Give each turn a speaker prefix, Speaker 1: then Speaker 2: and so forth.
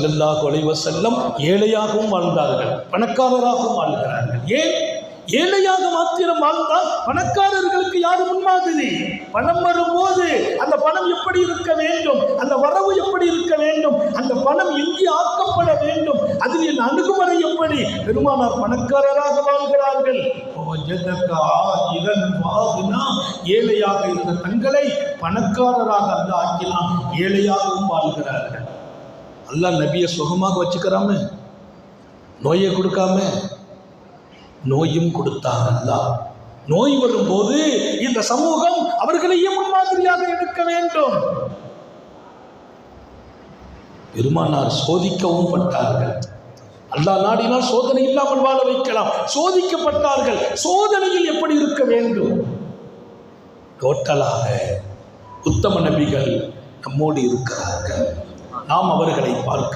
Speaker 1: ஸல்லல்லாஹு அலைஹி வஸல்லம் ஏழையாகவும் வாழ்ந்தார்கள், பணக்காரராகவும் வாழ்கிறார்கள். ஏன்? ஏழையாக மாத்திரம் வாழ்ந்தால் பணக்காரர்களுக்கு யாரு முன்மாதிரி? பணம் வரும்போது அந்த பணம் எப்படி இருக்க வேண்டும், அந்த வரவு எப்படி இருக்க வேண்டும், அந்த பணம் எங்கே ஆக்கப்பட வேண்டும், அதில் என் அணுகுமுறை எப்படி? பெருமானார் பணக்காரராக வாழ்கிறார்கள். ஏழையாக இருந்த தங்களை பணக்காரராக அல்ல ஆக்கினான், ஏழையாகவும் வாழ்கிறார்கள். அல்லாஹ் நபியை சுகமாக வச்சுக்கிறாம, நோயை கொடுக்காம, நோயும் கொடுத்தாங்க. அல்லாஹ் நோய் வரும்போது இந்த சமூகம் அவர்களையே முன்மாதிரியாக எடுக்க வேண்டும். பெருமானார் சோதிக்கவும் பட்டார்கள். அல்லாஹ் நாடினால் சோதனை இல்லாமல் வாழ வைக்கலாம். சோதிக்கப்பட்டார்கள். சோதனையில் எப்படி இருக்க வேண்டும்? டோட்டலாக உத்தம நபிகள் நம்மோடு இருக்கிறார்கள். நாம் அவர்களை பார்க்க